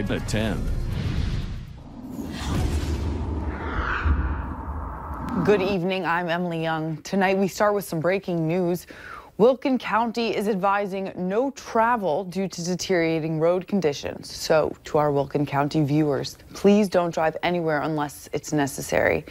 at 10. Good evening, I'm Emily Young. Tonight we start with some breaking news. Wilkin County is advising no travel due to deteriorating road conditions. So to our Wilkin County viewers, please don't drive anywhere unless it's necessary.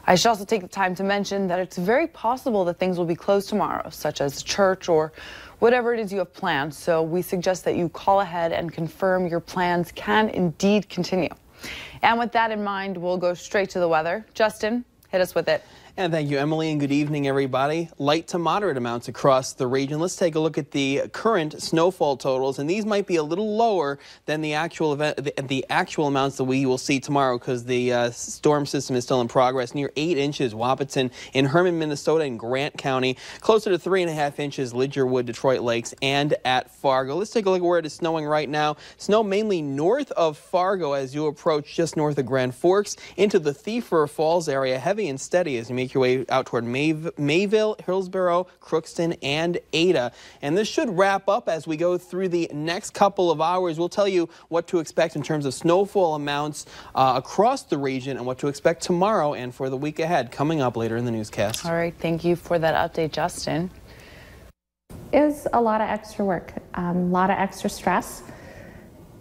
I should also take the time to mention that it's very possible that things will be closed tomorrow, such as church or whatever it is you have planned. So we suggest that you call ahead and confirm your plans can indeed continue. And with that in mind, we'll go straight to the weather. Justin, hit us with it. And thank you, Emily, and good evening, everybody. Light to moderate amounts across the region. Let's take a look at the current snowfall totals, and these might be a little lower than the actual amounts that we will see tomorrow because the storm system is still in progress. Near 8 inches, Wahpeton in Herman, Minnesota, and Grant County. Closer to 3.5 inches, Lidgerwood, Detroit Lakes, and at Fargo. Let's take a look at where it is snowing right now. Snow mainly north of Fargo as you approach just north of Grand Forks into the Thief River Falls area. Heavy and steady as you make your way out toward Mayville, Hillsborough, Crookston, and Ada. And this should wrap up as we go through the next couple of hours. We'll tell you what to expect in terms of snowfall amounts across the region and what to expect tomorrow and for the week ahead coming up later in the newscast. All right, thank you for that update, Justin. It was a lot of extra work, a lot of extra stress,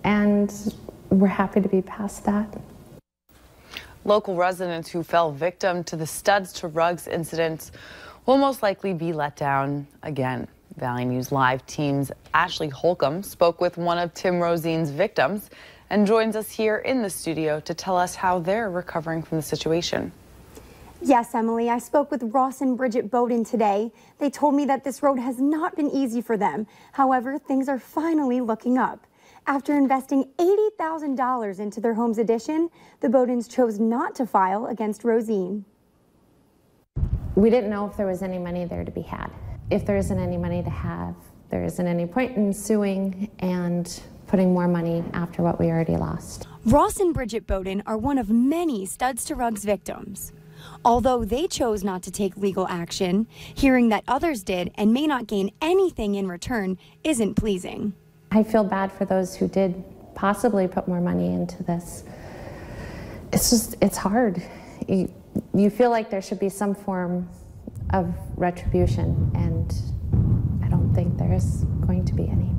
and we're happy to be past that. Local residents who fell victim to the studs to rugs incidents will most likely be let down again. Valley News Live team's Ashley Holcomb spoke with one of Tim Rosine's victims and joins us here in the studio to tell us how they're recovering from the situation. Yes, Emily, I spoke with Ross and Bridget Bowden today. They told me that this road has not been easy for them. However, things are finally looking up. After investing $80,000 into their home's addition, the Bowdens chose not to file against Rosine. We didn't know if there was any money there to be had. If there isn't any money to have, there isn't any point in suing and putting more money after what we already lost. Ross and Bridget Bowden are one of many studs to rugs victims. Although they chose not to take legal action, hearing that others did and may not gain anything in return isn't pleasing. I feel bad for those who did possibly put more money into this. It's hard. You feel like there should be some form of retribution, and I don't think there's going to be any.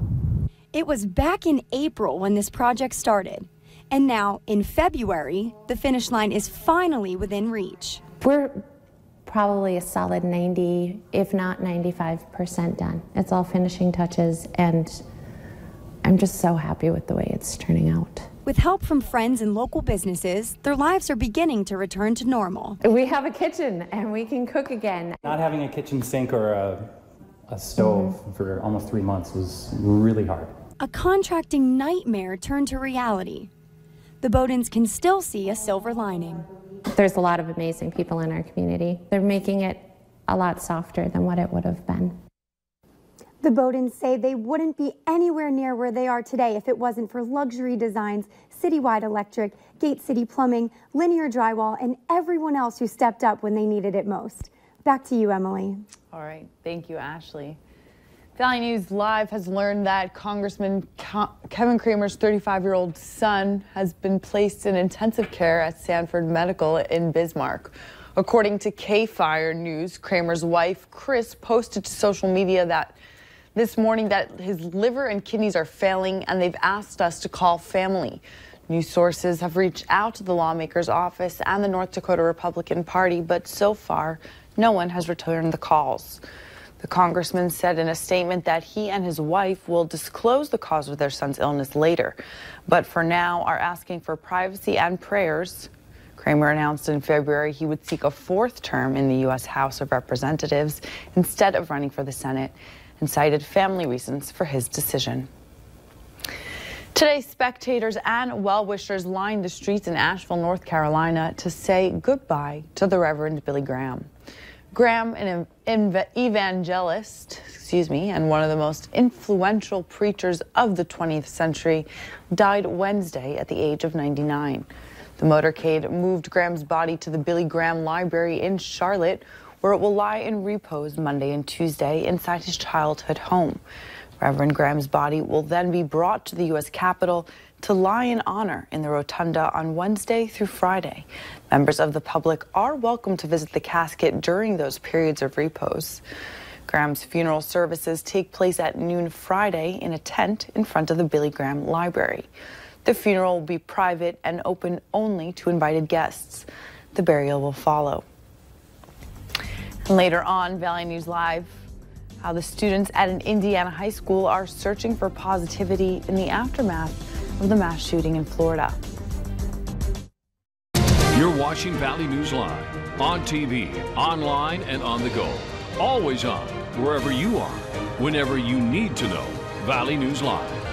It was back in April when this project started, and now in February, the finish line is finally within reach. We're probably a solid 90, if not 95% done. It's all finishing touches, and I'm just so happy with the way it's turning out. With help from friends and local businesses, their lives are beginning to return to normal. We have a kitchen and we can cook again. Not having a kitchen sink or a stove for almost 3 months was really hard. A contracting nightmare turned to reality. The Bowdens can still see a silver lining. There's a lot of amazing people in our community. They're making it a lot softer than what it would have been. The Bowdens say they wouldn't be anywhere near where they are today if it wasn't for Luxury Designs, Citywide Electric, Gate City Plumbing, Linear Drywall, and everyone else who stepped up when they needed it most. Back to you, Emily. All right, thank you, Ashley. Valley News Live has learned that Congressman Kevin Cramer's 35-year-old son has been placed in intensive care at Sanford Medical in Bismarck. According to K-Fire News, Cramer's wife, Chris, posted to social media this morning that his liver and kidneys are failing, and they've asked us to call family. News sources have reached out to the lawmaker's office and the North Dakota Republican Party, but so far, no one has returned the calls. The congressman said in a statement that he and his wife will disclose the cause of their son's illness later, but for now are asking for privacy and prayers. Cramer announced in February he would seek a 4th term in the U.S. House of Representatives instead of running for the Senate, and cited family reasons for his decision. Today, spectators and well-wishers lined the streets in Asheville, North Carolina to say goodbye to the Reverend Billy Graham. Graham, an evangelist, and one of the most influential preachers of the 20th century, died Wednesday at the age of 99. The motorcade moved Graham's body to the Billy Graham Library in Charlotte, where it will lie in repose Monday and Tuesday inside his childhood home. Reverend Graham's body will then be brought to the U.S. Capitol to lie in honor in the rotunda on Wednesday through Friday. Members of the public are welcome to visit the casket during those periods of repose. Graham's funeral services take place at noon Friday in a tent in front of the Billy Graham Library. The funeral will be private and open only to invited guests. The burial will follow. And later on, Valley News Live, how the students at an Indiana high school are searching for positivity in the aftermath of the mass shooting in Florida. You're watching Valley News Live on TV, online, and on the go. Always on, wherever you are, whenever you need to know. Valley News Live.